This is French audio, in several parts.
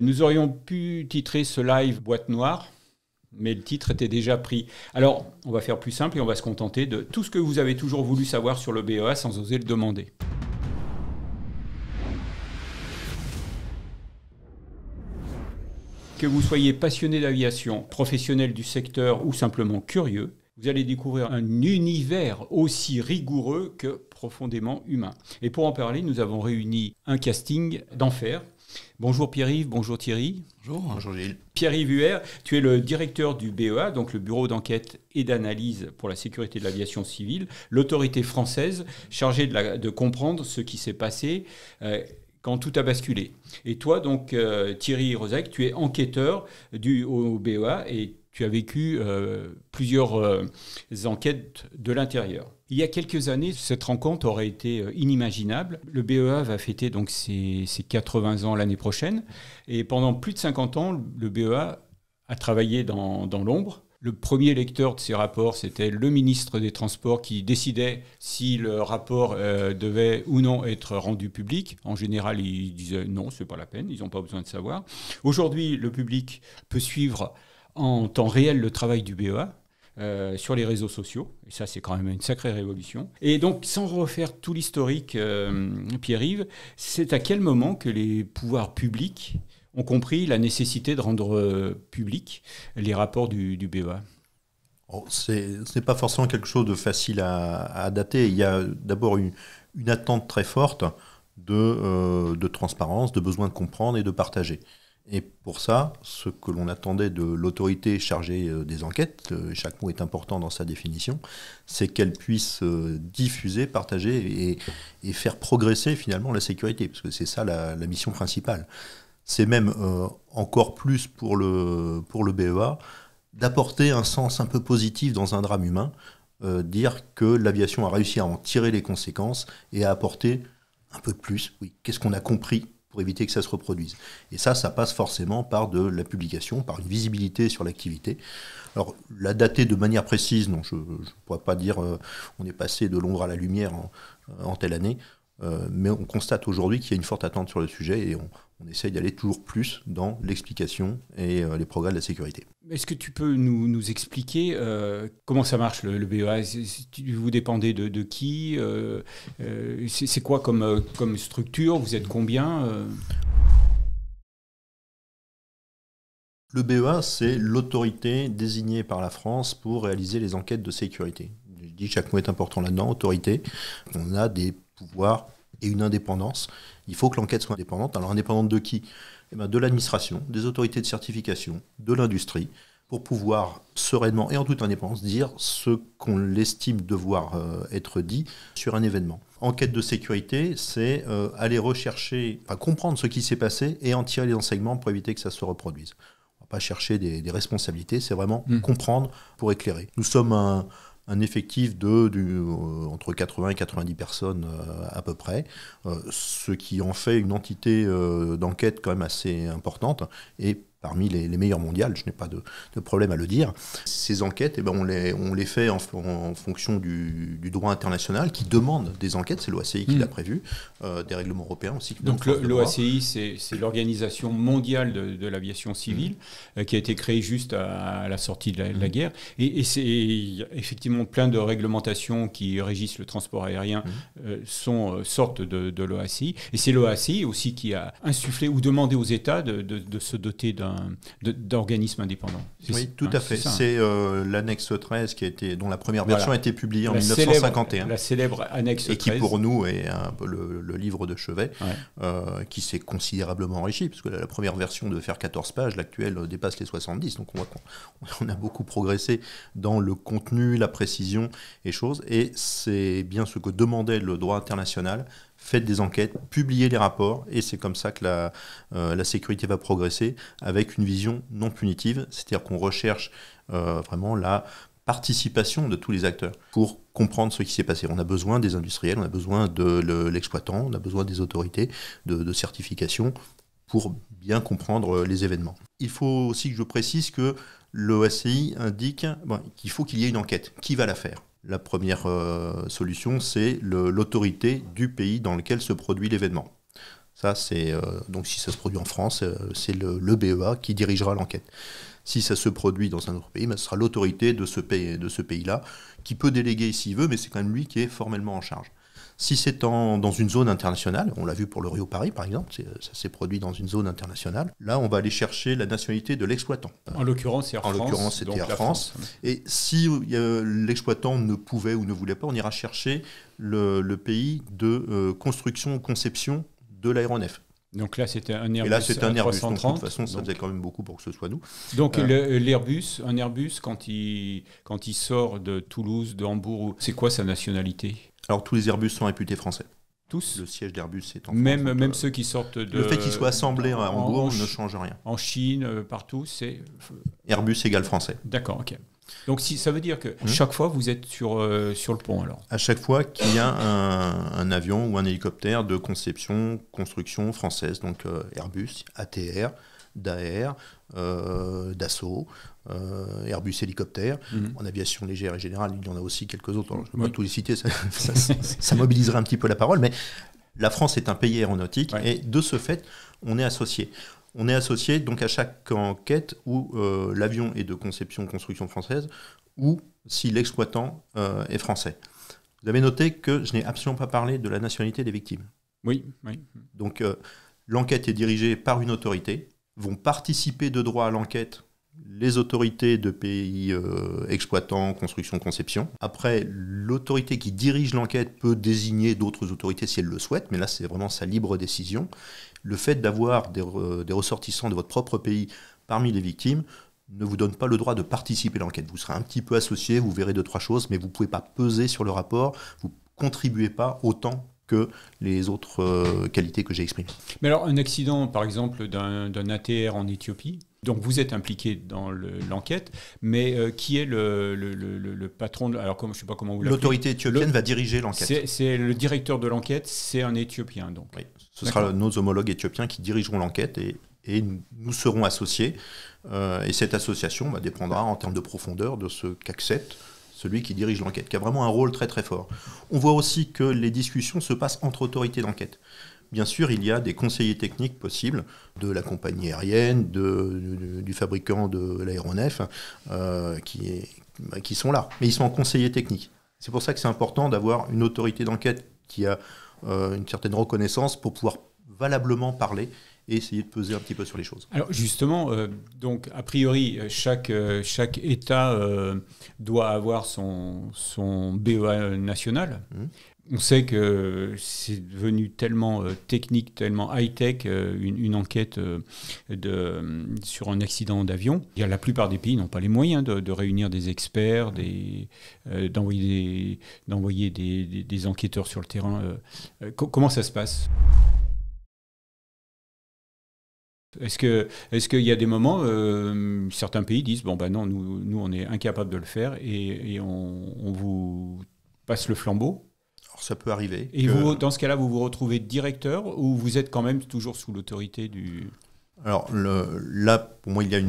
Nous aurions pu titrer ce live Boîte Noire, mais le titre était déjà pris. Alors, on va faire plus simple et on va se contenter de tout ce que vous avez toujours voulu savoir sur le BEA sans oser le demander. Que vous soyez passionné d'aviation, professionnel du secteur ou simplement curieux, vous allez découvrir un univers aussi rigoureux que profondément humain. Et pour en parler, nous avons réuni un casting d'enfer. Bonjour Pierre-Yves, bonjour Thierry. Bonjour. Bonjour Gilles. Pierre-Yves Huer, tu es le directeur du BEA, donc le Bureau d'enquête et d'analyse pour la sécurité de l'aviation civile, l'autorité française chargée de comprendre ce qui s'est passé quand tout a basculé. Et toi, donc, Thierry Rozek, tu es enquêteur au BEA et tu as vécu plusieurs enquêtes de l'intérieur. Il y a quelques années, cette rencontre aurait été inimaginable. Le BEA va fêter donc ses 80 ans l'année prochaine. Et pendant plus de 50 ans, le BEA a travaillé dans l'ombre. Le premier lecteur de ces rapports, c'était le ministre des Transports qui décidait si le rapport devait ou non être rendu public. En général, il disait non, c'est pas la peine, ils n'ont pas besoin de savoir. Aujourd'hui, le public peut suivre en temps réel le travail du BEA. Sur les réseaux sociaux, et ça c'est quand même une sacrée révolution. Et donc sans refaire tout l'historique, Pierre-Yves, c'est à quel moment que les pouvoirs publics ont compris la nécessité de rendre publics les rapports du BEA? Ce n'est pas forcément quelque chose de facile à dater. Il y a d'abord une attente très forte de transparence, de besoin de comprendre et de partager. Et pour ça, ce que l'on attendait de l'autorité chargée des enquêtes, chaque mot est important dans sa définition, c'est qu'elle puisse diffuser, partager et faire progresser finalement la sécurité, parce que c'est ça la mission principale. C'est même encore plus pour le BEA d'apporter un sens un peu positif dans un drame humain, dire que l'aviation a réussi à en tirer les conséquences et à apporter un peu de plus. Oui, qu'est-ce qu'on a compris pour éviter que ça se reproduise. Et ça passe forcément par de la publication, par une visibilité sur l'activité. Alors, la dater de manière précise, non, je ne pourrais pas dire on est passé de l'ombre à la lumière en telle année, mais on constate aujourd'hui qu'il y a une forte attente sur le sujet et on essaye d'aller toujours plus dans l'explication et les progrès de la sécurité. Est-ce que tu peux nous expliquer comment ça marche le BEA? Vous dépendez de qui? C'est quoi comme structure? Vous êtes combien? Le BEA, c'est l'autorité désignée par la France pour réaliser les enquêtes de sécurité. Je dis chaque mot est important là-dedans, autorité. On a des pouvoirs et une indépendance. Il faut que l'enquête soit indépendante. Alors indépendante de qui? De l'administration, des autorités de certification, de l'industrie, pour pouvoir sereinement et en toute indépendance dire ce qu'on l'estime devoir être dit sur un événement. Enquête de sécurité, c'est aller rechercher, comprendre ce qui s'est passé et en tirer les enseignements pour éviter que ça se reproduise. On ne va pas chercher des responsabilités, c'est vraiment comprendre pour éclairer. Nous sommes un effectif entre 80 et 90 personnes à peu près, ce qui en fait une entité d'enquête quand même assez importante et parmi les meilleures mondiales, je n'ai pas de problème à le dire. Ces enquêtes, on les fait en fonction du droit international qui demande des enquêtes, c'est l'OACI qui l'a prévu, des règlements européens aussi. Donc l'OACI, c'est l'Organisation mondiale de l'aviation civile qui a été créée juste à la sortie de la guerre. Et c'est effectivement plein de réglementations qui régissent le transport aérien sortent de l'OACI. Et c'est l'OACI aussi qui a insufflé ou demandé aux États de se doter d'organismes indépendants. Oui, tout à fait. C'est l'annexe 13 dont la première version a été publiée en 1951. La célèbre annexe 13. Et qui pour nous est un peu le livre de chevet, qui s'est considérablement enrichi, parce que la première version devait faire 14 pages, l'actuelle dépasse les 70. Donc on voit qu'on a beaucoup progressé dans le contenu, la précision et choses. Et c'est bien ce que demandait le droit international. Faites des enquêtes, publiez les rapports, et c'est comme ça que la sécurité va progresser avec une vision non punitive, c'est-à-dire qu'on recherche vraiment la participation de tous les acteurs pour comprendre ce qui s'est passé. On a besoin des industriels, on a besoin de l'exploitant, on a besoin des autorités de certification pour bien comprendre les événements. Il faut aussi que je précise que l'OACI indique qu'il faut qu'il y ait une enquête. Qui va la faire ? La première solution, c'est l'autorité du pays dans lequel se produit l'événement. Ça, donc si ça se produit en France, c'est le BEA qui dirigera l'enquête. Si ça se produit dans un autre pays, ce sera l'autorité de ce pays-là qui peut déléguer s'il veut, mais c'est quand même lui qui est formellement en charge. Si c'est dans une zone internationale, on l'a vu pour le Rio Paris par exemple, ça s'est produit dans une zone internationale, là on va aller chercher la nationalité de l'exploitant. En l'occurrence, c'est Air France. En l'occurrence, c'était Air France. Et si l'exploitant ne pouvait ou ne voulait pas, on ira chercher le pays de construction ou conception de l'aéronef. Donc là, c'était un Airbus. Et là, c'était un Airbus. 330. Donc, de toute façon, ça faisait quand même beaucoup pour que ce soit nous. Donc l'Airbus, un Airbus, quand il sort de Toulouse, de Hambourg, c'est quoi sa nationalité ? Alors, tous les Airbus sont réputés français. Tous ? Le siège d'Airbus est en France. Donc, même ceux qui sortent de... Le fait qu'ils soient assemblés à Hambourg ne change rien. En Chine, partout, c'est... Airbus égale français. D'accord, ok. Donc ça veut dire que chaque fois, vous êtes sur le pont, alors ? À chaque fois qu'il y a un avion ou un hélicoptère de conception, construction française, donc Airbus, ATR, Daher, Dassault, Airbus hélicoptère. En aviation légère et générale, il y en a aussi quelques autres. Alors, je ne vais pas tous les citer, ça mobiliserait un petit peu la parole, mais la France est un pays aéronautique et de ce fait, on est associé. On est associé donc à chaque enquête où l'avion est de conception, construction française ou si l'exploitant est français. Vous avez noté que je n'ai absolument pas parlé de la nationalité des victimes. Oui. Donc l'enquête est dirigée par une autorité. Vont participer de droit à l'enquête les autorités de pays exploitants, construction, conception. Après, l'autorité qui dirige l'enquête peut désigner d'autres autorités si elle le souhaite, mais là, c'est vraiment sa libre décision. Le fait d'avoir des ressortissants de votre propre pays parmi les victimes ne vous donne pas le droit de participer à l'enquête. Vous serez un petit peu associé, vous verrez 2-3 choses, mais vous ne pouvez pas peser sur le rapport, vous ne contribuez pas autant que les autres qualités que j'ai exprimées. Mais alors, un accident, par exemple, d'un ATR en Éthiopie, donc vous êtes impliqué dans l'enquête, mais qui est le patron alors je ne sais pas comment vous l'appelez. L'autorité éthiopienne va diriger l'enquête. C'est le directeur de l'enquête, c'est un Éthiopien, donc. Oui, ce sera nos homologues éthiopiens qui dirigeront l'enquête et nous serons associés. Et cette association dépendra en termes de profondeur de ce qu'accepte celui qui dirige l'enquête, qui a vraiment un rôle très très fort. On voit aussi que les discussions se passent entre autorités d'enquête. Bien sûr, il y a des conseillers techniques possibles de la compagnie aérienne, du fabricant de l'aéronef, qui sont là. Mais ils sont en conseillers techniques. C'est pour ça que c'est important d'avoir une autorité d'enquête qui a une certaine reconnaissance pour pouvoir valablement parler et essayer de peser un petit peu sur les choses. Alors justement, donc a priori, chaque État doit avoir son BEA national. On sait que c'est devenu tellement technique, tellement high-tech, une enquête sur un accident d'avion. La plupart des pays n'ont pas les moyens de réunir des experts, d'envoyer des enquêteurs sur le terrain. Comment ça se passe ? Est-ce qu'il y a des moments, certains pays disent non, nous on est incapables de le faire et on vous passe le flambeau ? Alors ça peut arriver. Et vous, dans ce cas-là, vous vous retrouvez directeur ou vous êtes quand même toujours sous l'autorité du... Alors là, pour moi, il y a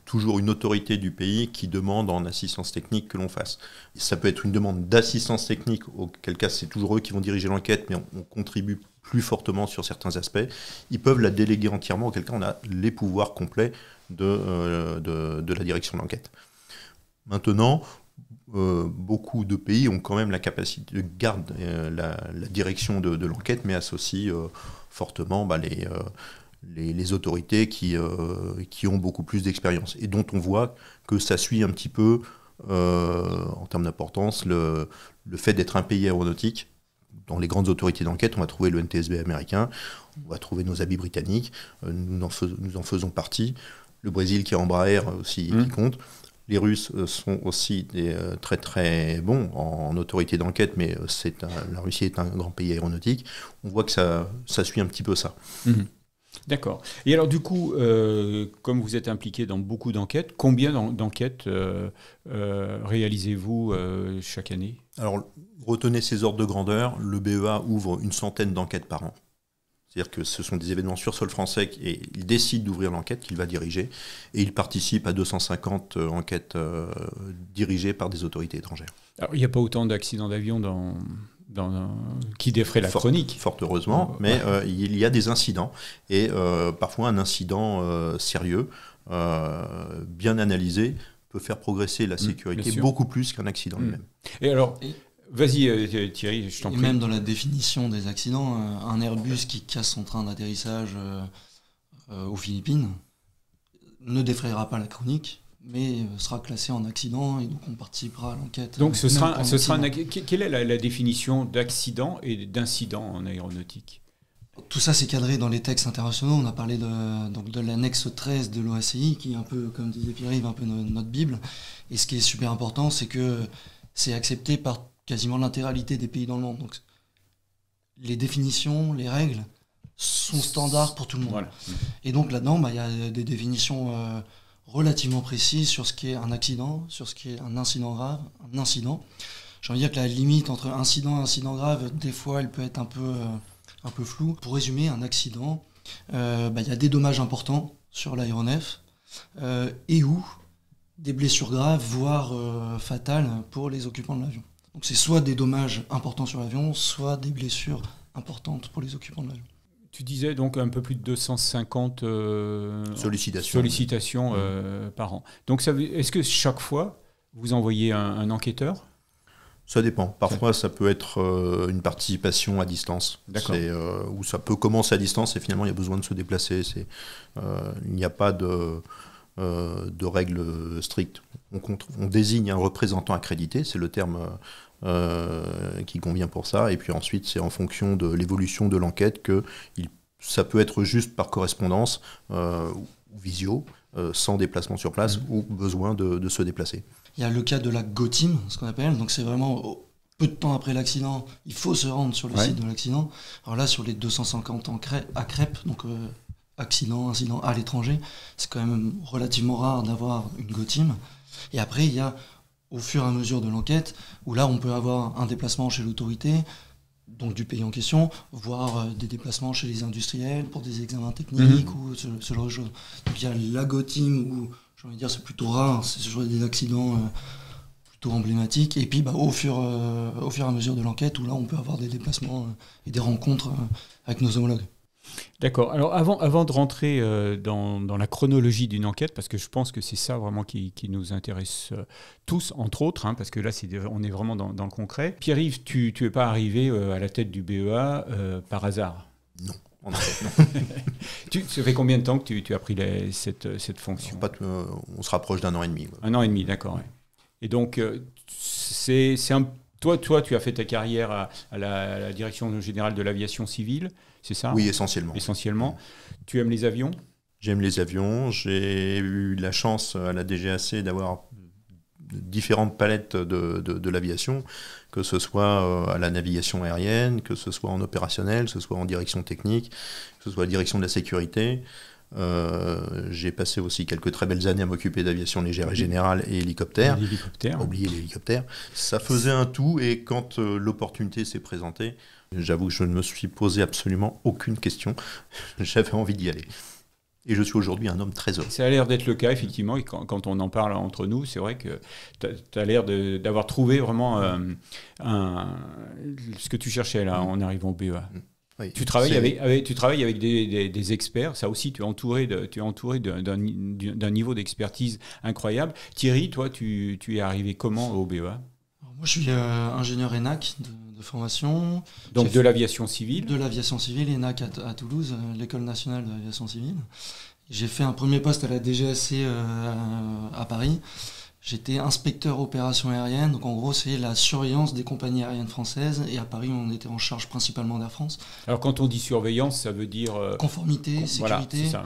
toujours une autorité du pays qui demande en assistance technique que l'on fasse. Ça peut être une demande d'assistance technique, auquel cas c'est toujours eux qui vont diriger l'enquête, mais on contribue plus fortement sur certains aspects. Ils peuvent la déléguer entièrement, auquel cas on a les pouvoirs complets de la direction de l'enquête. Maintenant, beaucoup de pays ont quand même la capacité de garder la direction de l'enquête, mais associent fortement les autorités qui ont beaucoup plus d'expérience et dont on voit que ça suit un petit peu, en termes d'importance, le fait d'être un pays aéronautique. Dans les grandes autorités d'enquête, on va trouver le NTSB américain, on va trouver nos habits britanniques, nous en faisons partie. Le Brésil qui est Embraer aussi qui compte. Les Russes sont aussi très très bons en autorité d'enquête, mais la Russie est un grand pays aéronautique. On voit que ça suit un petit peu ça. D'accord. Et alors du coup, comme vous êtes impliqué dans beaucoup d'enquêtes, combien d'enquêtes réalisez-vous chaque année ? Alors, retenez ces ordres de grandeur. Le BEA ouvre une centaine d'enquêtes par an. C'est-à-dire que ce sont des événements sur sol français et il décide d'ouvrir l'enquête qu'il va diriger et il participe à 250 enquêtes dirigées par des autorités étrangères. Alors, il n'y a pas autant d'accidents d'avion qui défraie la chronique. Fort heureusement, mais il y a des incidents, et parfois un incident sérieux, bien analysé, peut faire progresser la sécurité beaucoup plus qu'un accident lui-même. Et alors, vas-y Thierry, je t'en prie. Et même dans la définition des accidents, un Airbus qui casse son train d'atterrissage aux Philippines ne défrayera pas la chronique, mais sera classé en accident, et donc on participera à l'enquête. Donc quelle est la définition d'accident et d'incident en aéronautique ? Tout ça, c'est cadré dans les textes internationaux. On a parlé de l'annexe 13 de l'OACI, qui est un peu, comme disait Pierre-Yves, un peu notre Bible. Et ce qui est super important, c'est que c'est accepté par quasiment l'intégralité des pays dans le monde. Donc, les définitions, les règles sont standards pour tout le monde. Voilà. Et donc là-dedans, il y a des définitions relativement précises sur ce qui est un accident, sur ce qui est un incident grave, un incident. J'ai envie de dire que la limite entre incident et incident grave, des fois, elle peut être un peu floue. Pour résumer, un accident, y a des dommages importants sur l'aéronef et ou des blessures graves, voire fatales pour les occupants de l'avion. Donc c'est soit des dommages importants sur l'avion, soit des blessures importantes pour les occupants de l'avion. Tu disais donc un peu plus de 250 sollicitations par an. Donc est-ce que chaque fois, vous envoyez un enquêteur ? Ça dépend. Parfois, ça peut être une participation à distance. D'accord. Ou ça peut commencer à distance et finalement, il y a besoin de se déplacer. Il n'y a pas de règles strictes. On désigne un représentant accrédité, c'est le terme qui convient pour ça. Et puis ensuite, c'est en fonction de l'évolution de l'enquête que ça peut être juste par correspondance ou visio, sans déplacement sur place, ou besoin de se déplacer. Il y a le cas de la GoTeam, ce qu'on appelle. Donc c'est vraiment peu de temps après l'accident, il faut se rendre sur le site de l'accident. Alors là, sur les 250 à Crêpes, donc incident à l'étranger, c'est quand même relativement rare d'avoir une GoTeam. Et après, il y a, au fur et à mesure de l'enquête, où là, on peut avoir un déplacement chez l'autorité, donc du pays en question, voire des déplacements chez les industriels pour des examens techniques ou ce genre de choses. Donc il y a la GoTeam où, j'ai envie de dire, c'est plutôt rare, c'est toujours des accidents plutôt emblématiques. Et puis au fur et à mesure de l'enquête, où là, on peut avoir des déplacements et des rencontres avec nos homologues. D'accord. Alors avant de rentrer dans la chronologie d'une enquête, parce que je pense que c'est ça vraiment qui nous intéresse tous, entre autres, parce que là on est vraiment dans le concret. Pierre-Yves, tu n'es pas arrivé à la tête du BEA par hasard ? Non. Ça fait combien de temps que tu as pris cette fonction ? On se rapproche d'1 an et demi. Ouais. 1 an et demi, d'accord. Ouais. Et donc, toi, tu as fait ta carrière à la Direction générale de l'aviation civile, c'est ça ? Oui, essentiellement. Essentiellement. Tu aimes les avions ? J'aime les avions. J'ai eu la chance à la DGAC d'avoir différentes palettes de l'aviation, que ce soit à la navigation aérienne, que ce soit en opérationnel, que ce soit en direction technique, que ce soit à la direction de la sécurité. J'ai passé aussi quelques très belles années à m'occuper d'aviation légère et générale et hélicoptère. Oubliez l'hélicoptère. Ça faisait un tout, et quand l'opportunité s'est présentée, j'avoue que je ne me suis posé absolument aucune question. J'avais envie d'y aller. Et je suis aujourd'hui un homme très heureux. Ça a l'air d'être le cas, effectivement, et quand on en parle entre nous, c'est vrai que tu as l'air d'avoir trouvé vraiment ce que tu cherchais là en arrivant au BEA. Oui, tu travailles avec des experts, ça aussi, tu es entouré d'un niveau d'expertise incroyable. Thierry, toi, tu es arrivé comment au BEA ? Moi, je suis ingénieur ENAC de formation. Donc de l'aviation civile ? De l'aviation civile, ENAC à Toulouse, l'École nationale de l'aviation civile. J'ai fait un premier poste à la DGAC à Paris. J'étais inspecteur opérations aériennes, donc en gros c'est la surveillance des compagnies aériennes françaises, et à Paris on était en charge principalement d'Air France. Alors quand on dit surveillance, ça veut dire... conformité, sécurité, voilà, c'est ça,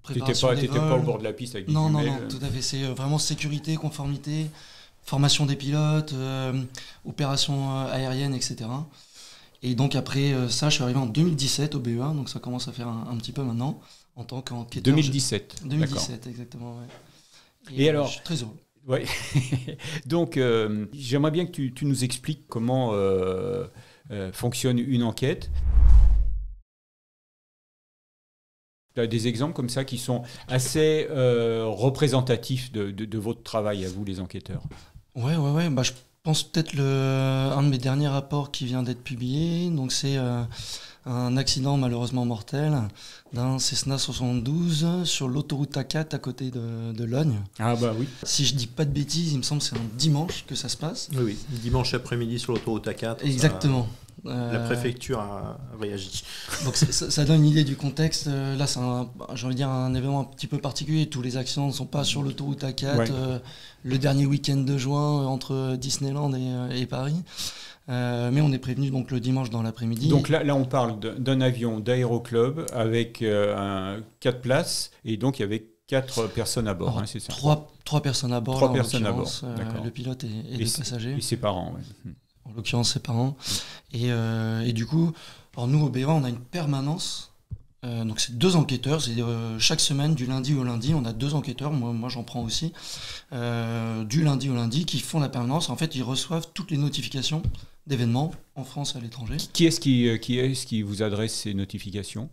préparation des vols. T'étais pas au bord de la piste avec des Non, jumelles. tout à fait, c'est vraiment sécurité, conformité, formation des pilotes, opérations aériennes, etc. Et donc après ça, je suis arrivé en 2017 au BEA, donc ça commence à faire un petit peu maintenant, en tant qu'enquêteur. 2017, 2017, exactement, ouais. Et alors, je suis très heureux. Ouais. Donc, j'aimerais bien que tu nous expliques comment fonctionne une enquête. Tu as des exemples comme ça qui sont assez représentatifs de votre travail à vous, les enquêteurs. Ouais. Je pense peut-être un de mes derniers rapports qui vient d'être publié. Donc c'est un accident malheureusement mortel d'un Cessna 72 sur l'autoroute A4 à côté de Logne. Ah bah oui. Si je dis pas de bêtises, il me semble que c'est un dimanche que ça se passe. Oui, dimanche après-midi sur l'autoroute A4. Exactement. La préfecture a réagi. Donc ça donne une idée du contexte. Là, c'est j'ai envie de dire un événement un petit peu particulier. Tous les accidents ne sont pas sur l'autoroute A4. Ouais. Le dernier week-end de juin entre Disneyland et Paris. Mais on est prévenu donc le dimanche dans l'après-midi. Donc là, on parle d'un avion d'aéroclub avec 4 places et donc il y avait 4 personnes à bord, Alors, c'est ça? 3 personnes à bord. 3 là, personnes à bord, l'occurrence, d'accord. le pilote et les passagers. Et ses parents, ouais. En l'occurrence ses parents. Et du coup, alors nous au BEA, on a une permanence. Donc c'est 2 enquêteurs. Chaque semaine, du lundi au lundi, on a 2 enquêteurs. Moi j'en prends aussi. Du lundi au lundi, qui font la permanence. En fait, ils reçoivent toutes les notifications d'événements en France et à l'étranger. Qui est-ce qui vous adresse ces notifications?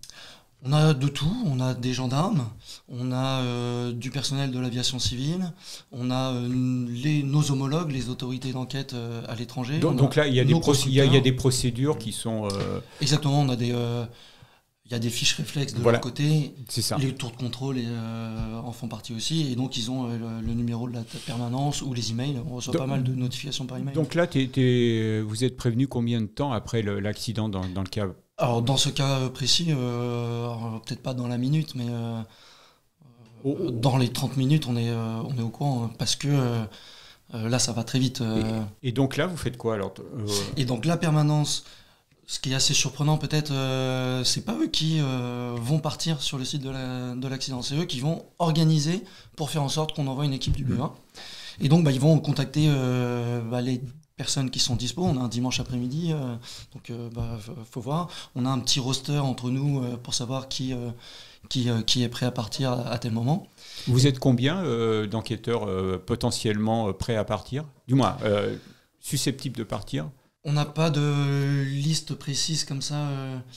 On a de tout, on a des gendarmes, on a du personnel de l'aviation civile, on a nos homologues, les autorités d'enquête à l'étranger. Donc là, il y a des procédures qui sont... Exactement, on a il y a des fiches réflexes de leur côté. C'est ça. Les tours de contrôle en font partie aussi. Et donc, ils ont le numéro de la permanence ou les emails. On reçoit pas mal de notifications par email. Donc là, vous êtes prévenu combien de temps après l'accident dans le cas? Alors, dans ce cas précis, peut-être pas dans la minute, mais dans les 30 minutes, on est au courant. Parce que là, ça va très vite. Et donc là, vous faites quoi alors? Et donc, la permanence... Ce qui est assez surprenant peut-être, c'est pas eux qui vont partir sur le site de l'accident, c'est eux qui vont organiser pour faire en sorte qu'on envoie une équipe du BEA. Et donc ils vont contacter les personnes qui sont dispo. On a un dimanche après-midi, donc faut voir. On a un petit roster entre nous pour savoir qui est prêt à partir à tel moment. Vous êtes combien d'enquêteurs potentiellement prêts à partir? Du moins, susceptibles de partir? On n'a pas de liste précise comme ça.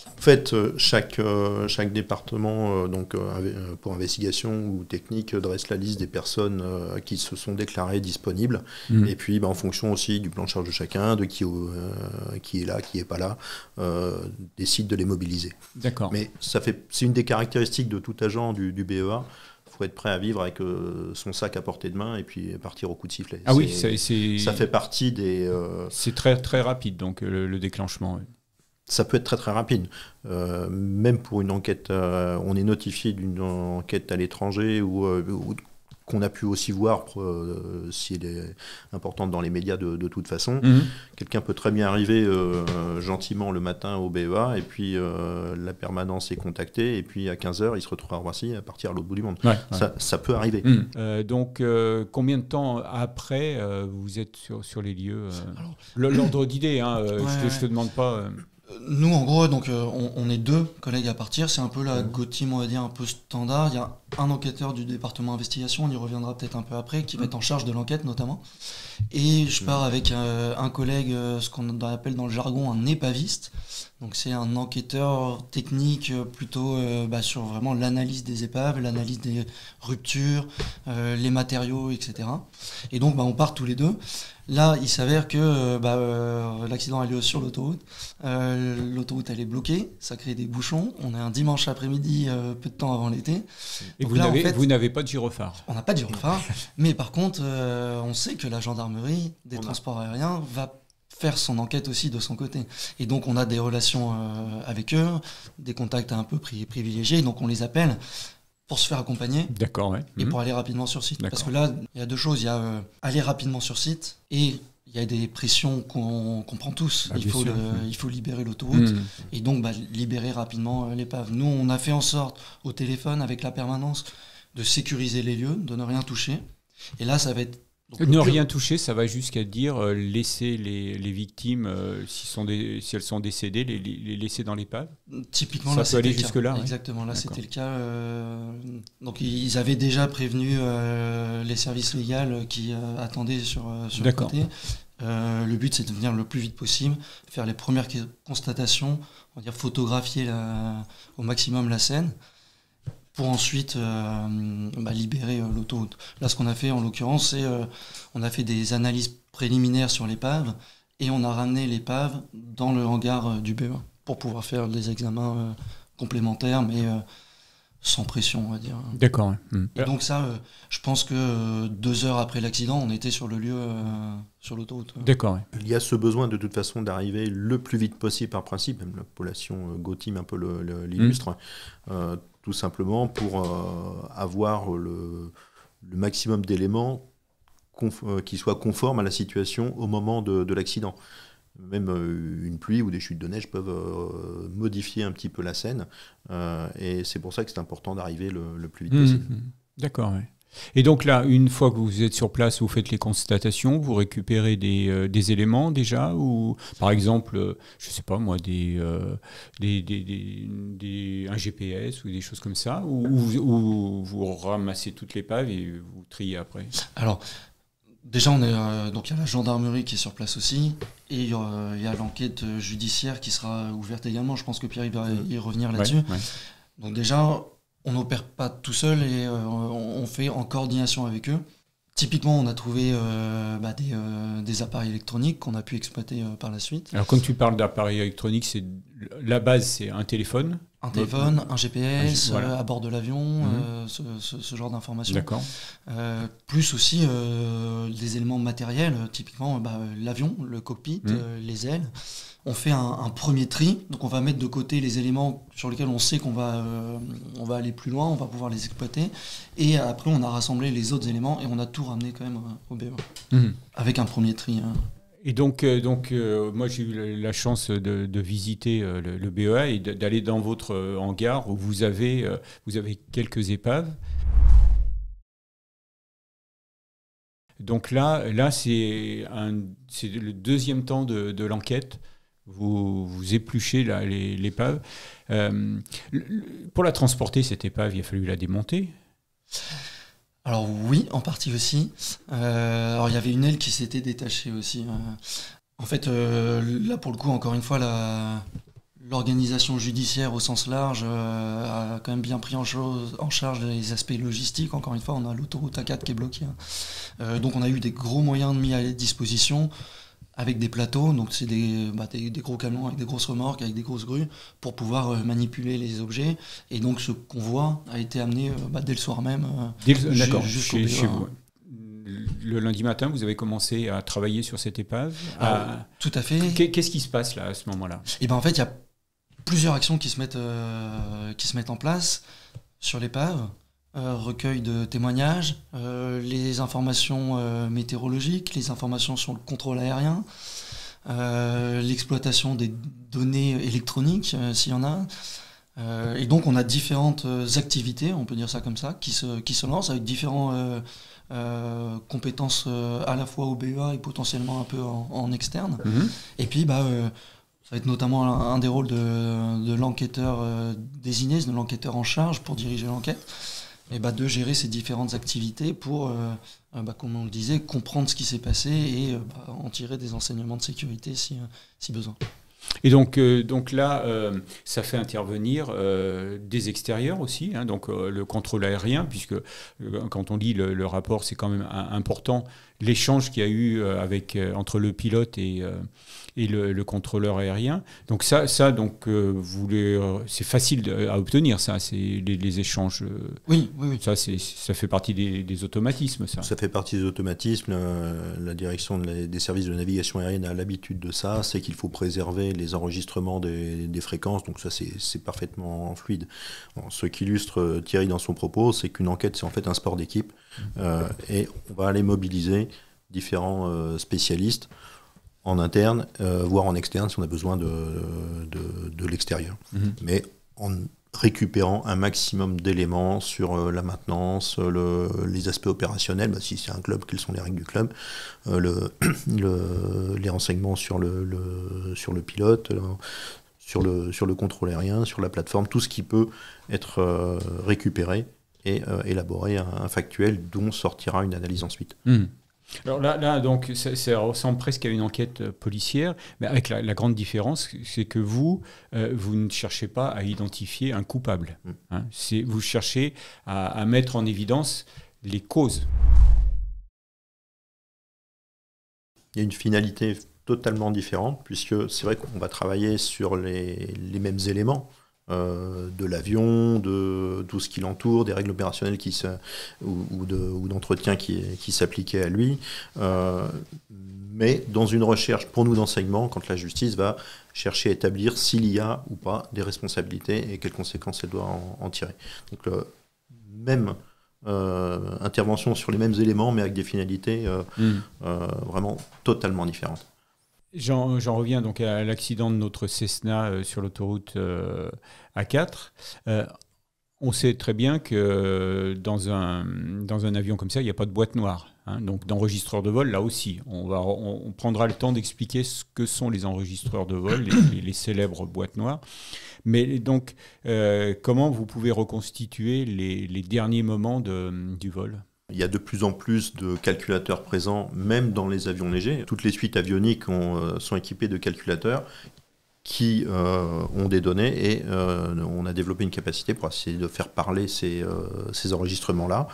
En fait, chaque département pour investigation ou technique dresse la liste des personnes qui se sont déclarées disponibles. Et puis, en fonction aussi du plan de charge de chacun, de qui est là, qui n'est pas là, décide de les mobiliser. D'accord. Mais c'est une des caractéristiques de tout agent du BEA. Il faut être prêt à vivre avec son sac à portée de main et puis partir au coup de sifflet. Ah oui, ça fait partie des... C'est très, très rapide, donc, le déclenchement. Oui. Ça peut être très très rapide. Même pour une enquête, on est notifié d'une enquête à l'étranger ou qu'on a pu aussi voir si elle est importante dans les médias de toute façon. Quelqu'un peut très bien arriver gentiment le matin au BEA et puis la permanence est contactée et puis à 15h il se retrouve à Roissy à partir à l'autre bout du monde. Ça peut arriver. Donc combien de temps après vous êtes sur les lieux l'ordre d'idée, je ne te demande pas... Nous, en gros, donc, on est 2 collègues à partir. C'est un peu la Go Team, on va dire, un peu standard. Il y a un enquêteur du département investigation, on y reviendra peut-être un peu après, qui va être en charge de l'enquête notamment. Et je pars avec un collègue, ce qu'on appelle dans le jargon un épaviste. Donc c'est un enquêteur technique plutôt sur vraiment l'analyse des épaves, l'analyse des ruptures, les matériaux, etc. Et donc on part tous les 2. Là, il s'avère que l'accident a lieu sur l'autoroute. L'autoroute, elle est bloquée. Ça crée des bouchons. On est un dimanche après-midi, peu de temps avant l'été. Et donc vous n'avez pas de gyrophare? On n'a pas de gyrophare. Mais par contre, on sait que la gendarmerie des transports aériens va faire son enquête aussi de son côté. Et donc, on a des relations avec eux, des contacts un peu privilégiés. Donc, on les appelle pour se faire accompagner. D'accord, ouais. Et pour aller rapidement sur site. Parce que là, il y a 2 choses. Il y a aller rapidement sur site et il y a des pressions qu'on prend tous. Il faut libérer l'autoroute et donc libérer rapidement l'épave. Nous, on a fait en sorte au téléphone avec la permanence de sécuriser les lieux, de ne rien toucher. Et là, ça va être... Ne rien toucher, ça va jusqu'à dire laisser les victimes, si elles sont décédées, les laisser dans l'épave. Typiquement, ça là, peut aller jusque-là. Exactement, là, c'était le cas. Donc, ils avaient déjà prévenu les services légaux qui attendaient sur le côté. Le but, c'est de venir le plus vite possible, faire les premières constatations, on va dire photographier au maximum la scène, pour ensuite libérer l'autoroute. Là, ce qu'on a fait en l'occurrence, c'est on a fait des analyses préliminaires sur l'épave et on a ramené l'épave dans le hangar du BE1 pour pouvoir faire des examens complémentaires, mais sans pression, on va dire. D'accord. Et donc ça, je pense que 2 heures après l'accident, on était sur le lieu, sur l'autoroute. D'accord. Il y a ce besoin de toute façon d'arriver le plus vite possible par principe, même l'appellation GoTeam un peu l'illustre, tout simplement pour avoir le maximum d'éléments qui soient conformes à la situation au moment de l'accident. Même une pluie ou des chutes de neige peuvent modifier un petit peu la scène. Et c'est pour ça que c'est important d'arriver le plus vite possible. D'accord, oui. Et donc là, une fois que vous êtes sur place, vous faites les constatations, vous récupérez des éléments déjà, ou par exemple, je ne sais pas moi, un GPS ou des choses comme ça, ou vous ramassez toute l'épave et vous triez après? Alors, déjà, donc il y a la gendarmerie qui est sur place aussi, et il y a l'enquête judiciaire qui sera ouverte également. Je pense que Pierre va y revenir là-dessus. Ouais. Donc déjà, on n'opère pas tout seul et on fait en coordination avec eux. Typiquement, on a trouvé des appareils électroniques qu'on a pu exploiter par la suite. Alors quand tu parles d'appareils électroniques, la base c'est un téléphone. Un téléphone, un GPS voilà. À bord de l'avion, ce genre d'informations. D'accord. Plus aussi des éléments matériels, typiquement l'avion, le cockpit, les ailes. On fait un premier tri, donc on va mettre de côté les éléments sur lesquels on sait qu'on va aller plus loin, on va pouvoir les exploiter. Et après, on a rassemblé les autres éléments et on a tout ramené quand même au BE1. Avec un premier tri. Et donc moi j'ai eu la chance de visiter le BEA et d'aller dans votre hangar où vous avez quelques épaves. Donc là c'est le deuxième temps de l'enquête. Vous épluchez l'épave. Pour la transporter, cette épave, il a fallu la démonter. Alors oui, en partie aussi. Alors il y avait une aile qui s'était détachée aussi. En fait, là pour le coup, encore une fois, l'organisation judiciaire au sens large a quand même bien pris en charge les aspects logistiques. Encore une fois, on a l'autoroute A4 qui est bloquée. Donc on a eu des gros moyens mis à disposition avec des plateaux. Donc c'est des gros camions avec des grosses remorques, avec des grosses grues pour pouvoir manipuler les objets. Et donc ce convoi a été amené dès le soir même. D'accord, chez vous. Le lundi matin, vous avez commencé à travailler sur cette épave. Tout à fait. Qu'est-ce qui se passe là à ce moment-là? Et en fait, il y a plusieurs actions qui se mettent en place sur l'épave. Recueil de témoignages, les informations météorologiques, les informations sur le contrôle aérien, l'exploitation des données électroniques, s'il y en a. Et donc on a différentes activités, on peut dire ça comme ça, qui se lancent avec différentes compétences à la fois au BEA et potentiellement un peu en externe. Et puis ça va être notamment un des rôles de l'enquêteur désigné, de l'enquêteur en charge pour diriger l'enquête. Et de gérer ces différentes activités pour, comme on le disait, comprendre ce qui s'est passé et en tirer des enseignements de sécurité si besoin. Et donc là, ça fait intervenir des extérieurs aussi, donc le contrôle aérien, puisque quand on lit le rapport, c'est quand même important l'échange qu'il y a eu entre le pilote et le contrôleur aérien. Donc ça donc c'est facile à obtenir, ça, c'est les échanges. Oui. Ça fait partie des automatismes, ça. Ça fait partie des automatismes. La direction des services de navigation aérienne a l'habitude de ça, c'est qu'il faut préserver les enregistrements des fréquences, donc ça c'est parfaitement fluide. Ce qu'illustre Thierry dans son propos, c'est qu'une enquête c'est en fait un sport d'équipe, et on va aller mobiliser différents spécialistes en interne, voire en externe si on a besoin de l'extérieur. Mais en récupérant un maximum d'éléments sur la maintenance, les aspects opérationnels, si c'est un club, quelles sont les règles du club, les renseignements sur le pilote, sur le contrôle aérien, sur la plateforme, tout ce qui peut être récupéré et élaborer un factuel dont sortira une analyse ensuite. Alors là donc, ça ressemble presque à une enquête policière, mais avec la grande différence, c'est que vous ne cherchez pas à identifier un coupable. Hein. Vous cherchez à mettre en évidence les causes. Il y a une finalité totalement différente, puisque c'est vrai qu'on va travailler sur les mêmes éléments de l'avion, de tout ce qui l'entoure, des règles opérationnelles ou d'entretien qui s'appliquaient à lui, mais dans une recherche pour nous d'enseignement, quand la justice va chercher à établir s'il y a ou pas des responsabilités et quelles conséquences elle doit en tirer. Donc même intervention sur les mêmes éléments, mais avec des finalités vraiment totalement différentes. J'en reviens donc à l'accident de notre Cessna sur l'autoroute A4. On sait très bien que dans un avion comme ça, il n'y a pas de boîte noire. Hein. Donc d'enregistreurs de vol, là aussi, on prendra le temps d'expliquer ce que sont les enregistreurs de vol, les célèbres boîtes noires. Mais donc, comment vous pouvez reconstituer les derniers moments du vol ? Il y a de plus en plus de calculateurs présents, même dans les avions légers. Toutes les suites avioniques sont équipées de calculateurs qui ont des données et on a développé une capacité pour essayer de faire parler ces enregistrements-là.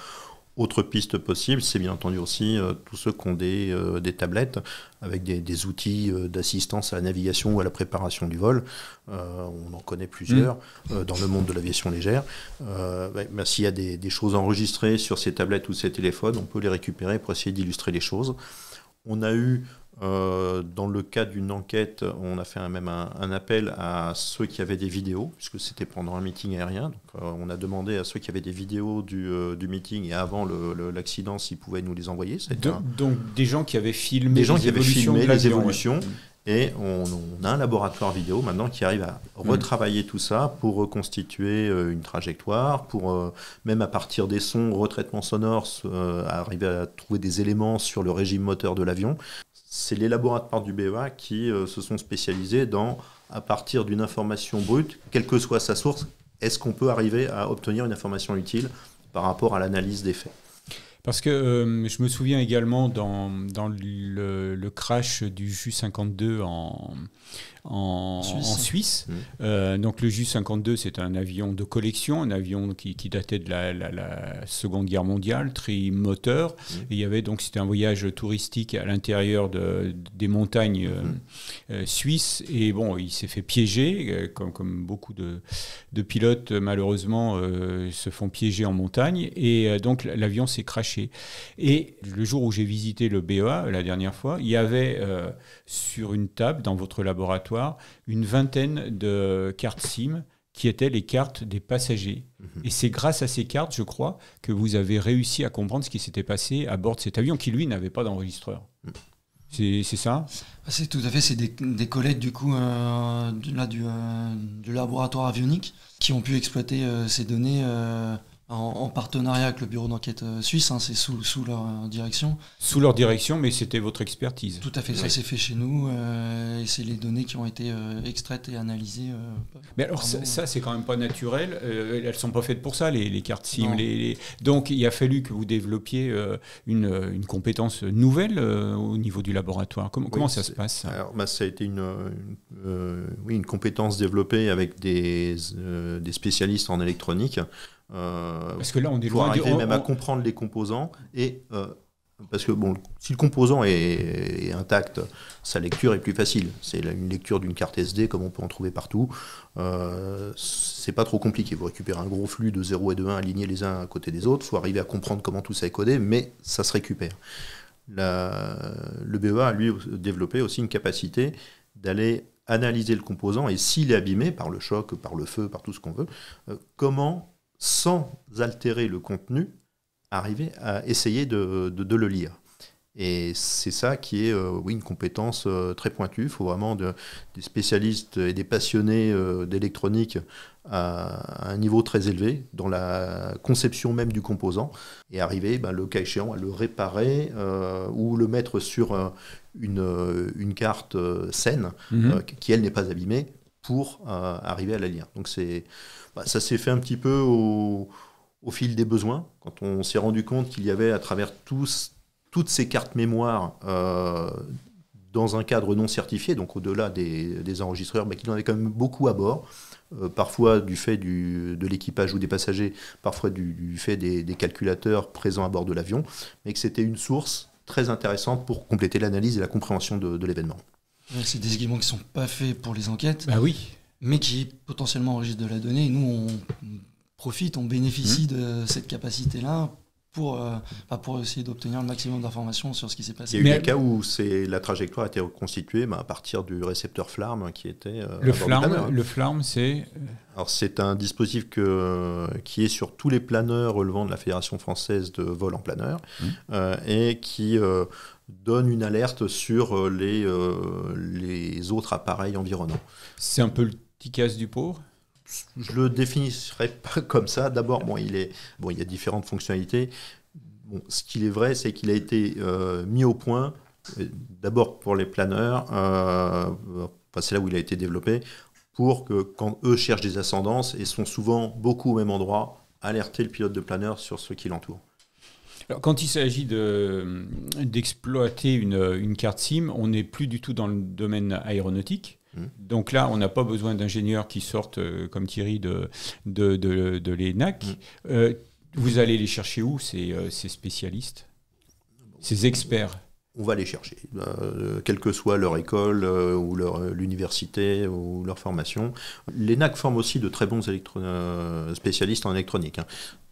Autre piste possible, c'est bien entendu aussi tous ceux qui ont des tablettes avec des outils d'assistance à la navigation ou à la préparation du vol. On en connaît plusieurs dans le monde de l'aviation légère. S'il y a des choses enregistrées sur ces tablettes ou ces téléphones, on peut les récupérer pour essayer d'illustrer les choses. On a eu, dans le cadre d'une enquête, on a fait même un appel à ceux qui avaient des vidéos, puisque c'était pendant un meeting aérien. Donc, on a demandé à ceux qui avaient des vidéos du meeting et avant l'accident s'ils pouvaient nous les envoyer. Donc des gens qui avaient filmé les évolutions. Et on a un laboratoire vidéo maintenant qui arrive à retravailler tout ça pour reconstituer une trajectoire, pour même à partir des sons, retraitement sonore, arriver à trouver des éléments sur le régime moteur de l'avion. C'est les laboratoires du BEA qui se sont spécialisés à partir d'une information brute, quelle que soit sa source, est-ce qu'on peut arriver à obtenir une information utile par rapport à l'analyse des faits. Parce que je me souviens également dans le crash du Ju-52 en Suisse. Donc le Ju-52, c'est un avion de collection, un avion qui datait de la Seconde Guerre mondiale, trimoteur. Et il y avait donc, c'était un voyage touristique à l'intérieur des montagnes suisses. Et bon, il s'est fait piéger, comme beaucoup de pilotes malheureusement se font piéger en montagne. Et donc l'avion s'est crashé. Et le jour où j'ai visité le BEA, la dernière fois, il y avait sur une table dans votre laboratoire une vingtaine de cartes SIM qui étaient les cartes des passagers. Et c'est grâce à ces cartes, je crois, que vous avez réussi à comprendre ce qui s'était passé à bord de cet avion qui, lui, n'avait pas d'enregistreur. C'est ça ? C'est tout à fait, c'est des collègues du coup du laboratoire avionique qui ont pu exploiter ces données en partenariat avec le bureau d'enquête suisse, hein, c'est sous leur direction. Sous leur direction, mais c'était votre expertise. Tout à fait, ça s'est fait chez nous et c'est les données qui ont été extraites et analysées. Mais alors ça c'est quand même pas naturel, elles sont pas faites pour ça les cartes SIM. Donc il a fallu que vous développiez une compétence nouvelle au niveau du laboratoire. Comment ça se passe ? Alors, ça a été une compétence développée avec des spécialistes en électronique. Parce que là, on est loin même à comprendre les composants et parce que si le composant est intact, sa lecture est plus facile. C'est une lecture d'une carte SD comme on peut en trouver partout. C'est pas trop compliqué. Vous récupérez un gros flux de 0 et de 1 alignés les uns à côté des autres. Il faut arriver à comprendre comment tout ça est codé, mais ça se récupère. Le BEA a lui développé aussi une capacité d'aller analyser le composant et s'il est abîmé par le choc, par le feu, par tout ce qu'on veut, comment, sans altérer le contenu, arriver à essayer de le lire. Et c'est ça qui est une compétence très pointue. Il faut vraiment des spécialistes et des passionnés d'électronique à un niveau très élevé dans la conception même du composant et arriver, le cas échéant, à le réparer ou le mettre sur une carte saine qui, elle, n'est pas abîmée pour arriver à la lire. Donc ça s'est fait un petit peu au fil des besoins, quand on s'est rendu compte qu'il y avait à travers tous toutes ces cartes mémoire dans un cadre non certifié, donc au-delà des enregistreurs, mais qu'il y en avait quand même beaucoup à bord, parfois du fait de l'équipage ou des passagers, parfois du fait des calculateurs présents à bord de l'avion, mais que c'était une source très intéressante pour compléter l'analyse et la compréhension de l'événement. C'est des équipements qui ne sont pas faits pour les enquêtes, Bah oui. mais qui potentiellement enregistrent de la donnée. Et nous, on bénéficie de cette capacité-là pour essayer d'obtenir le maximum d'informations sur ce qui s'est passé. Il y a eu des cas où la trajectoire a été reconstituée à partir du récepteur FLARM qui était le FLARM, c'est... Alors c'est un dispositif qui est sur tous les planeurs relevant de la Fédération française de vol en planeur et qui donne une alerte sur les autres appareils environnants. C'est un peu le TICAS du pauvre ? Je le définirais pas comme ça. D'abord, il y a différentes fonctionnalités. Ce qu'il est vrai, c'est qu'il a été mis au point, d'abord pour les planeurs, c'est là où il a été développé, pour que quand eux cherchent des ascendances et sont souvent beaucoup au même endroit, alerter le pilote de planeur sur ce qui l'entoure. Alors, quand il s'agit d'exploiter une carte SIM, on n'est plus du tout dans le domaine aéronautique. Donc là, on n'a pas besoin d'ingénieurs qui sortent, comme Thierry, de l'ENAC. Vous allez les chercher où, ces spécialistes, ces experts ? On va les chercher, quelle que soit leur école ou l'université ou leur formation. L'ENAC forme aussi de très bons spécialistes en électronique.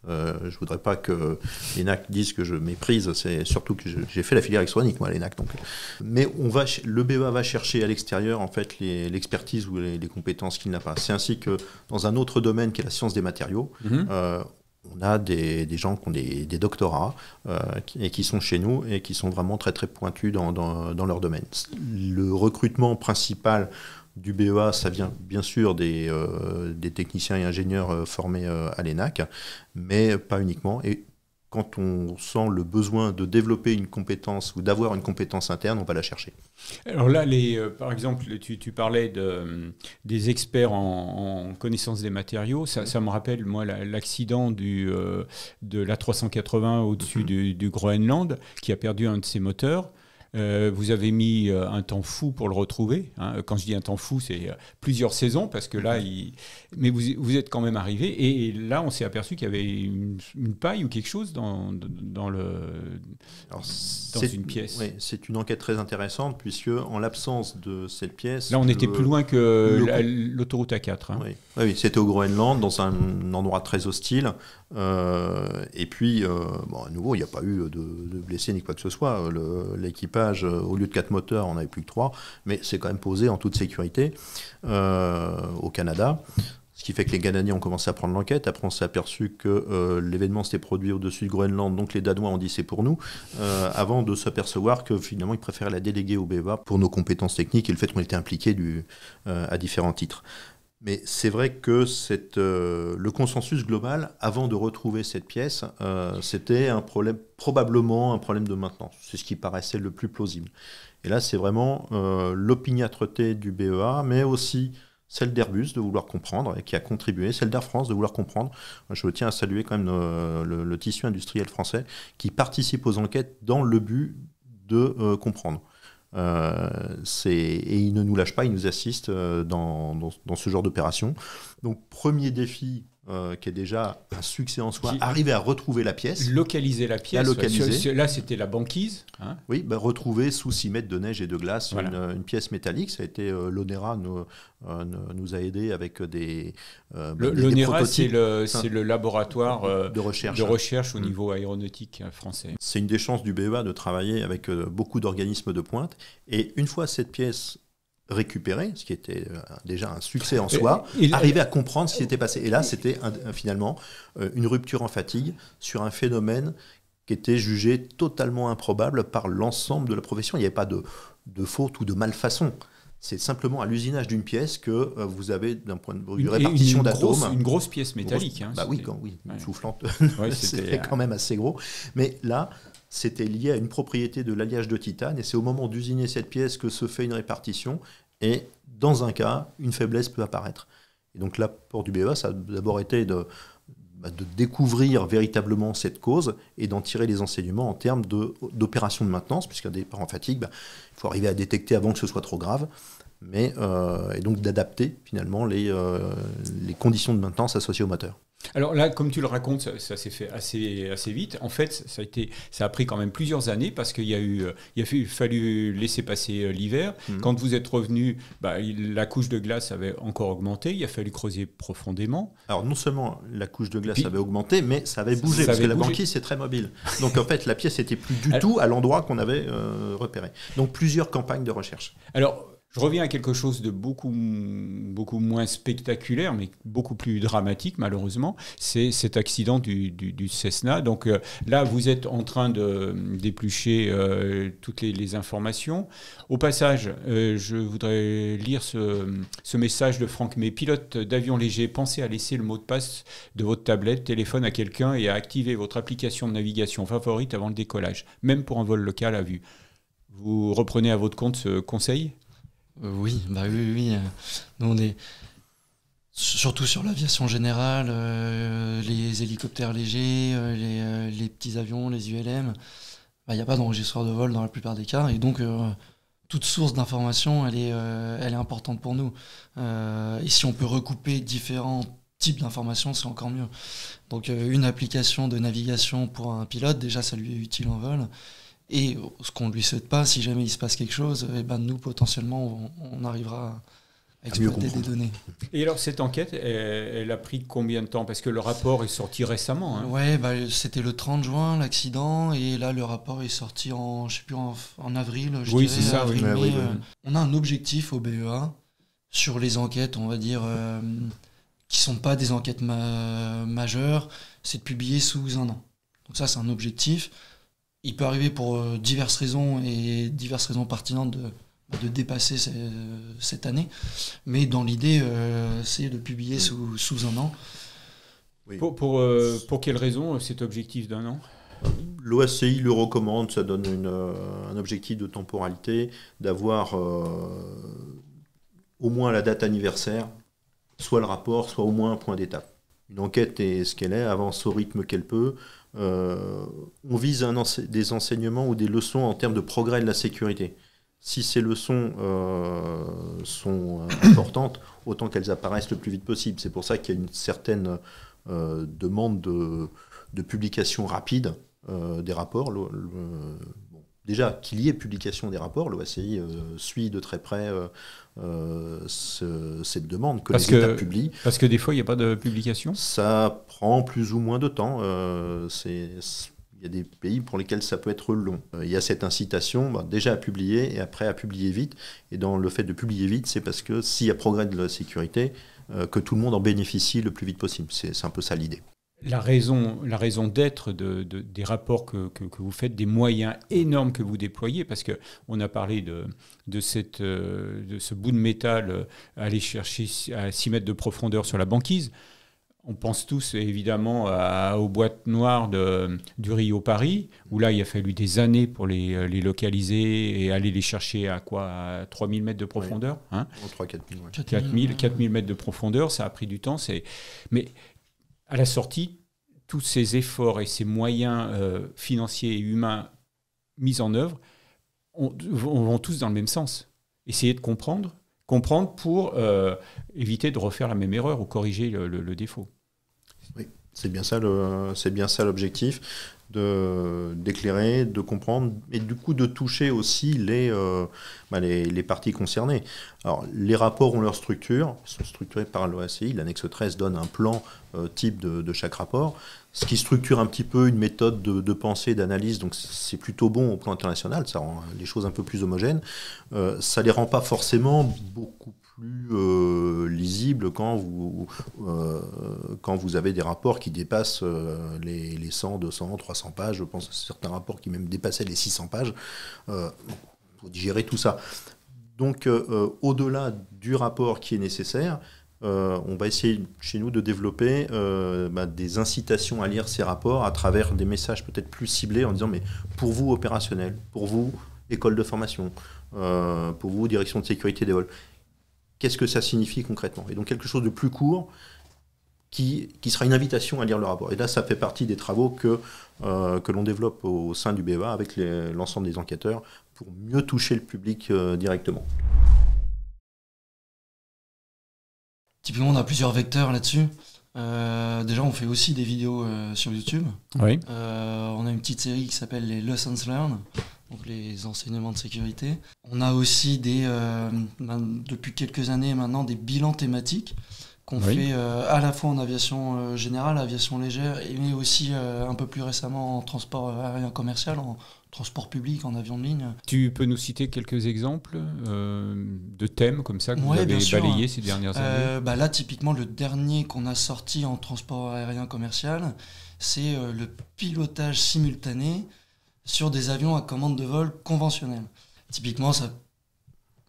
Je ne voudrais pas que l'ENAC dise que je méprise, c'est surtout que j'ai fait la filière électronique, moi, l'ENAC. Donc. Mais le BEA va chercher à l'extérieur en fait, l'expertise ou les compétences qu'il n'a pas. C'est ainsi que dans un autre domaine qui est la science des matériaux, on a des gens qui ont des doctorats et qui sont chez nous et qui sont vraiment très très pointus dans leur domaine. Le recrutement principal du BEA, ça vient bien sûr des techniciens et ingénieurs formés à l'ENAC, mais pas uniquement. Et quand on sent le besoin de développer une compétence ou d'avoir une compétence interne, on va la chercher. Alors là, par exemple, tu parlais des experts en connaissance des matériaux. Ça me rappelle, moi, l'accident de l'A380 au-dessus du Groenland, qui a perdu un de ses moteurs. Vous avez mis un temps fou pour le retrouver. Quand je dis un temps fou, c'est plusieurs saisons, parce que là, mais vous êtes quand même arrivé. Et là, on s'est aperçu qu'il y avait une paille ou quelque chose dans une pièce. Oui, c'est une enquête très intéressante, puisque en l'absence de cette pièce... Là, on était plus loin que l'autoroute A4. Oui, c'était au Groenland, dans un endroit très hostile. Et puis, à nouveau, il n'y a pas eu de blessés ni quoi que ce soit. L'équipage, au lieu de 4 moteurs, on n'avait plus que 3, mais c'est quand même posé en toute sécurité au Canada. Ce qui fait que les Canadiens ont commencé à prendre l'enquête. Après, on s'est aperçu que l'événement s'était produit au-dessus du Groenland, donc les Danois ont dit c'est pour nous, avant de s'apercevoir que finalement, ils préféraient la déléguer au BEA pour nos compétences techniques et le fait qu'on était impliqués à différents titres. Mais c'est vrai que le consensus global, avant de retrouver cette pièce, c'était probablement un problème de maintenance. C'est ce qui paraissait le plus plausible. Et là, c'est vraiment l'opiniâtreté du BEA, mais aussi celle d'Airbus de vouloir comprendre et qui a contribué, celle d'Air France de vouloir comprendre. Je tiens à saluer quand même le tissu industriel français qui participe aux enquêtes dans le but de comprendre. Et ils ne nous lâchent pas, ils nous assistent dans ce genre d'opération. Donc premier défi qui est déjà un succès en soi, arriver à retrouver la pièce. Localiser la pièce. Là, c'était la banquise. Oui, retrouver sous 6 mètres de neige et de glace une pièce métallique. Ça a été l'ONERA nous a aidés avec des l'ONERA, c'est le laboratoire de recherche au niveau aéronautique français. C'est une des chances du BEA de travailler avec beaucoup d'organismes de pointe. Et une fois cette pièce récupérer, ce qui était déjà un succès en soi, arriver à comprendre ce qui s'était passé. Et là, c'était finalement une rupture en fatigue sur un phénomène qui était jugé totalement improbable par l'ensemble de la profession. Il n'y avait pas de faute ou de malfaçon. C'est simplement à l'usinage d'une pièce que vous avez, d'un point de vue de répartition d'atomes... Une grosse pièce métallique. Soufflante. C'était quand même assez gros. Mais là... C'était lié à une propriété de l'alliage de titane, et c'est au moment d'usiner cette pièce que se fait une répartition, et dans un cas, une faiblesse peut apparaître. Et donc l'apport du BEA, ça a d'abord été de découvrir véritablement cette cause et d'en tirer les enseignements en termes d'opération de maintenance, puisqu'un départ en fatigue, il faut arriver à détecter avant que ce soit trop grave, et donc d'adapter finalement les conditions de maintenance associées au moteur. Alors là, comme tu le racontes, ça s'est fait assez vite. En fait, ça a pris quand même plusieurs années parce qu'il a fallu laisser passer l'hiver. Quand vous êtes revenu, la couche de glace avait encore augmenté. Il a fallu creuser profondément. Alors non seulement la couche de glace avait augmenté, mais ça avait bougé parce que la banquise c'est très mobile. Donc en fait, la pièce n'était plus du tout à l'endroit qu'on avait repéré. Donc plusieurs campagnes de recherche. Alors, je reviens à quelque chose de beaucoup moins spectaculaire, mais beaucoup plus dramatique, malheureusement. C'est cet accident du Cessna. Donc là, vous êtes en train de d'éplucher toutes les informations. Au passage, je voudrais lire ce message de Franck. Mes pilotes d'avions légers, pensez à laisser le mot de passe de votre tablette, téléphone à quelqu'un et à activer votre application de navigation favorite avant le décollage, même pour un vol local à vue. Vous reprenez à votre compte ce conseil ? Oui. Nous, on est surtout sur l'aviation générale, les hélicoptères légers, les petits avions, les ULM. Il n'y a pas d'enregistreur de vol dans la plupart des cas, et donc toute source d'information, elle est importante pour nous. Et si on peut recouper différents types d'informations, c'est encore mieux. Donc une application de navigation pour un pilote, déjà, ça lui est utile en vol. Et ce qu'on ne lui souhaite pas, si jamais il se passe quelque chose, nous, potentiellement, on arrivera à exploiter des données. Et alors, cette enquête, elle a pris combien de temps? Parce que le rapport est sorti récemment. Hein. Ouais, c'était le 30 juin, l'accident, et là, le rapport est sorti en avril, je dirais. C'est ça, avril, oui. On a un objectif au BEA sur les enquêtes, on va dire, qui ne sont pas des enquêtes majeures, c'est de publier sous 1 an. Donc ça, c'est un objectif. Il peut arriver pour diverses raisons et diverses raisons pertinentes de dépasser cette année. Mais dans l'idée, c'est de publier sous 1 an. Oui. Pour quelle raison cet objectif d'1 an? L'OACI le recommande, ça donne un objectif de temporalité, d'avoir au moins la date anniversaire, soit le rapport, soit au moins un point d'étape. Une enquête est ce qu'elle est, avance au rythme qu'elle peut. On vise des enseignements ou des leçons en termes de progrès de la sécurité. Si ces leçons sont importantes, autant qu'elles apparaissent le plus vite possible. C'est pour ça qu'il y a une certaine demande de publication rapide des rapports. Déjà, qu'il y ait publication des rapports, l'OACI suit de très près cette demande que les États publient. Parce que des fois, il n'y a pas de publication ? Ça prend plus ou moins de temps. Il y a des pays pour lesquels ça peut être long. Il y a cette incitation déjà à publier et après à publier vite. Et dans le fait de publier vite, c'est parce que s'il y a progrès de la sécurité, que tout le monde en bénéficie le plus vite possible. C'est un peu ça l'idée. La raison d'être des rapports que vous faites, des moyens énormes que vous déployez, parce qu'on a parlé de ce bout de métal aller chercher à 6 mètres de profondeur sur la banquise. On pense tous évidemment aux boîtes noires du Rio Paris, où là il a fallu des années pour les localiser et aller les chercher à 3000 mètres de profondeur. Oui. Hein, 3-4 000. 4000 mètres de profondeur, ça a pris du temps. Mais à la sortie, tous ces efforts et ces moyens financiers et humains mis en œuvre vont tous dans le même sens. Essayer de comprendre pour éviter de refaire la même erreur ou corriger le défaut. Oui, c'est bien ça l'objectif, d'éclairer, de comprendre et du coup de toucher aussi les parties concernées. Alors, les rapports ont leur structure, ils sont structurés par l'OACI, l'annexe 13 donne un plan type de chaque rapport, ce qui structure un petit peu une méthode de pensée, d'analyse, donc c'est plutôt bon au plan international, ça rend les choses un peu plus homogènes. Ça ne les rend pas forcément beaucoup plus lisibles quand vous avez des rapports qui dépassent les 100, 200, 300 pages. Je pense à certains rapports qui même dépassaient les 600 pages. Il faut digérer tout ça. Donc, au-delà du rapport qui est nécessaire, on va essayer chez nous de développer des incitations à lire ces rapports à travers des messages peut-être plus ciblés en disant mais pour vous opérationnel, pour vous école de formation, pour vous direction de sécurité des vols, qu'est-ce que ça signifie concrètement? Et donc quelque chose de plus court qui sera une invitation à lire le rapport. Et là, ça fait partie des travaux que l'on développe au sein du BEA avec l'ensemble des enquêteurs pour mieux toucher le public directement. Typiquement, on a plusieurs vecteurs là-dessus. Déjà, on fait aussi des vidéos sur YouTube. Oui. On a une petite série qui s'appelle les Lessons Learned, donc les enseignements de sécurité. On a aussi depuis quelques années maintenant, des bilans thématiques qu'on fait à la fois en aviation générale, aviation légère, mais aussi un peu plus récemment en transport aérien commercial, en transport public, en avion de ligne. Tu peux nous citer quelques exemples de thèmes comme ça que vous avez balayés ces dernières années? Là, typiquement, le dernier qu'on a sorti en transport aérien commercial, c'est le pilotage simultané sur des avions à commande de vol conventionnels. Typiquement, ça,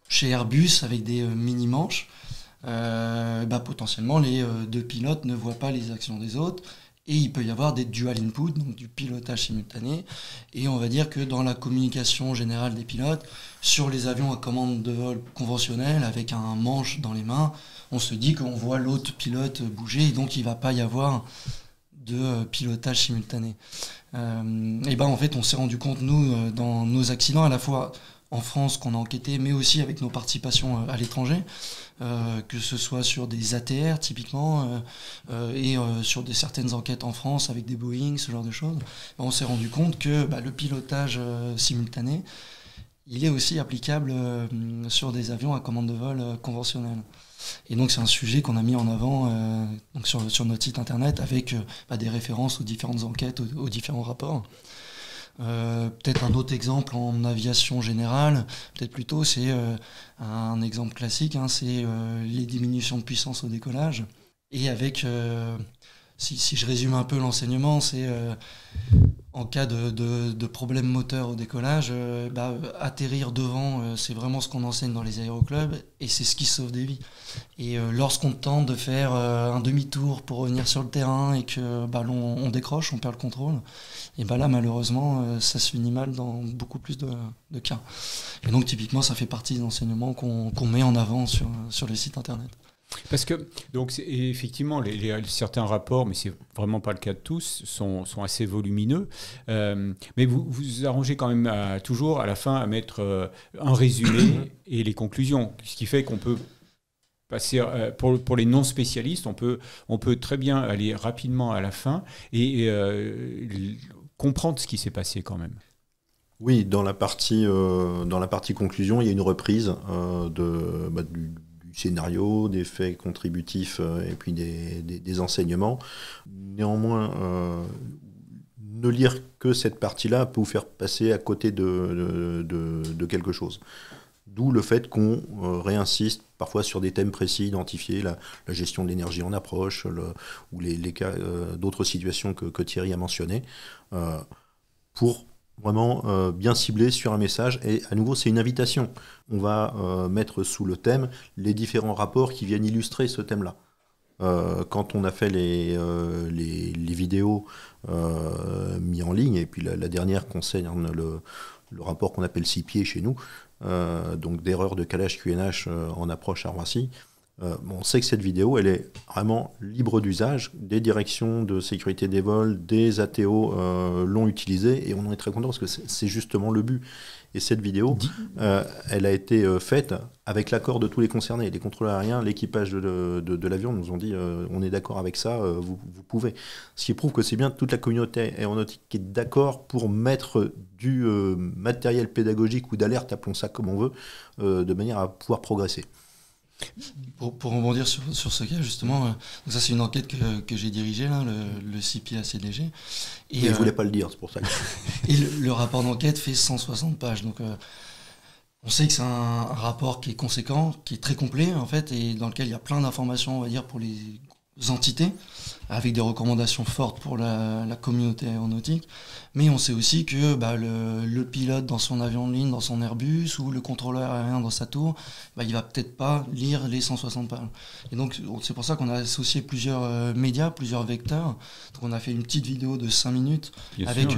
chez Airbus, avec des mini-manches, potentiellement, les deux pilotes ne voient pas les actions des autres. Et il peut y avoir des dual input, donc du pilotage simultané. Et on va dire que dans la communication générale des pilotes, sur les avions à commande de vol conventionnels, avec un manche dans les mains, on se dit qu'on voit l'autre pilote bouger, et donc il ne va pas y avoir de pilotage simultané. En fait, on s'est rendu compte, nous, dans nos accidents, à la fois en France qu'on a enquêté, mais aussi avec nos participations à l'étranger, que ce soit sur des ATR typiquement et sur certaines enquêtes en France avec des Boeing, ce genre de choses, on s'est rendu compte que le pilotage simultané, il est aussi applicable sur des avions à commande de vol conventionnels. Et donc c'est un sujet qu'on a mis en avant donc sur notre site internet avec des références aux différentes enquêtes, aux différents rapports. Peut-être un autre exemple en aviation générale, peut-être plutôt, c'est un exemple classique, c'est les diminutions de puissance au décollage. Et avec, si je résume un peu l'enseignement, c'est en cas de problème moteur au décollage, atterrir devant, c'est vraiment ce qu'on enseigne dans les aéroclubs et c'est ce qui sauve des vies. Et lorsqu'on tente de faire un demi-tour pour revenir sur le terrain et que on décroche, on perd le contrôle, et là malheureusement ça se finit mal dans beaucoup plus de cas. Et donc typiquement ça fait partie des enseignements qu'on met en avant sur le site internet. Parce que, donc, effectivement, certains rapports, mais c'est vraiment pas le cas de tous, sont assez volumineux. Mais vous arrangez quand même toujours à la fin à mettre un résumé et les conclusions. Ce qui fait qu'on peut passer, pour les non-spécialistes, on peut très bien aller rapidement à la fin et comprendre ce qui s'est passé quand même. Oui, dans la partie conclusion, il y a une reprise du scénario, des faits contributifs et puis des enseignements. Néanmoins, ne lire que cette partie-là peut vous faire passer à côté de quelque chose. D'où le fait qu'on réinsiste parfois sur des thèmes précis identifiés, la gestion de l'énergie en approche, ou les cas d'autres situations que Thierry a mentionnées, pour vraiment bien ciblé sur un message. Et à nouveau, c'est une invitation. On va mettre sous le thème les différents rapports qui viennent illustrer ce thème-là. Quand on a fait les vidéos mis en ligne, et puis la dernière concerne le rapport qu'on appelle 6 pieds chez nous, donc d'erreur de calage QNH en approche à Roissy, on sait que cette vidéo, elle est vraiment libre d'usage. Des directions de sécurité des vols, des ATO l'ont utilisée et on en est très content parce que c'est justement le but. Et cette vidéo, elle a été faite avec l'accord de tous les concernés. Les contrôleurs aériens, l'équipage de l'avion nous ont dit on est d'accord avec ça, vous pouvez. Ce qui prouve que c'est bien toute la communauté aéronautique qui est d'accord pour mettre du matériel pédagogique ou d'alerte, appelons ça comme on veut, de manière à pouvoir progresser. Pour rebondir sur ce cas, justement, donc ça c'est une enquête que j'ai dirigée, là, le CPI ACDG. Et je ne voulais pas le dire, c'est pour ça. Et le rapport d'enquête fait 160 pages. Donc on sait que c'est un rapport qui est conséquent, qui est très complet, en fait, et dans lequel il y a plein d'informations, on va dire, pour les entités, avec des recommandations fortes pour la communauté aéronautique. Mais on sait aussi que le pilote dans son avion de ligne, dans son Airbus, ou le contrôleur aérien dans sa tour, il va peut-être pas lire les 160 pages. Et donc c'est pour ça qu'on a associé plusieurs médias, plusieurs vecteurs. Donc on a fait une petite vidéo de 5 minutes, avec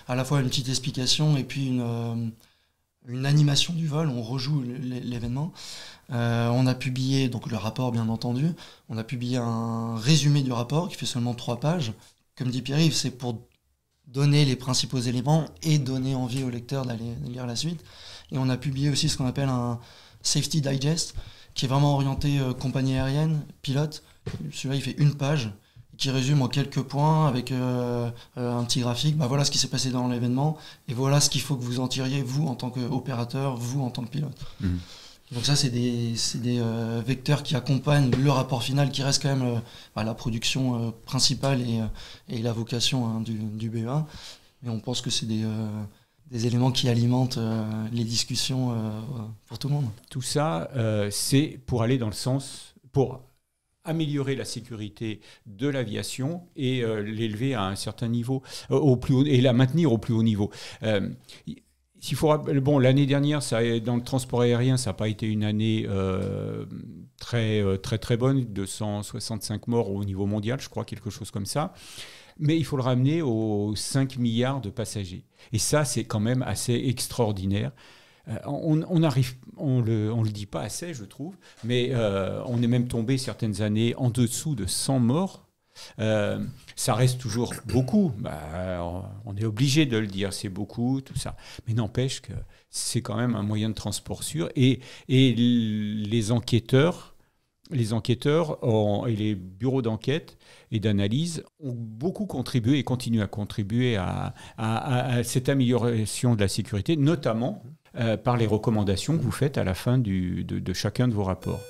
à la fois une petite explication et puis une animation du vol, on rejoue l'événement. On a publié donc le rapport, bien entendu. On a publié un résumé du rapport qui fait seulement 3 pages. Comme dit Pierre-Yves, c'est pour donner les principaux éléments et donner envie au lecteur d'aller lire la suite. Et on a publié aussi ce qu'on appelle un Safety Digest, qui est vraiment orienté compagnie aérienne, pilote. Celui-là, il fait 1 page, qui résume en quelques points avec un petit graphique. Voilà ce qui s'est passé dans l'événement, et voilà ce qu'il faut que vous en tiriez, vous en tant qu'opérateur, vous en tant que pilote. Donc ça, c'est des vecteurs qui accompagnent le rapport final, qui reste quand même la production principale et la vocation du BEA. Mais on pense que c'est des éléments qui alimentent les discussions pour tout le monde. Tout ça, c'est pour aller dans le sens, pour améliorer la sécurité de l'aviation et l'élever à un certain niveau, au plus haut, et la maintenir au plus haut niveau. L'année dernière, dans le transport aérien, ça n'a pas été une année très bonne, 265 morts au niveau mondial, je crois, quelque chose comme ça. Mais il faut le ramener aux 5 milliards de passagers. Et ça, c'est quand même assez extraordinaire. On le dit pas assez, je trouve, mais on est même tombé certaines années en dessous de 100 morts. Ça reste toujours beaucoup, on est obligé de le dire, c'est beaucoup, tout ça. Mais n'empêche que c'est quand même un moyen de transport sûr. Et les enquêteurs et les bureaux d'enquête et d'analyse ont beaucoup contribué et continuent à contribuer à cette amélioration de la sécurité, notamment par les recommandations que vous faites à la fin de chacun de vos rapports.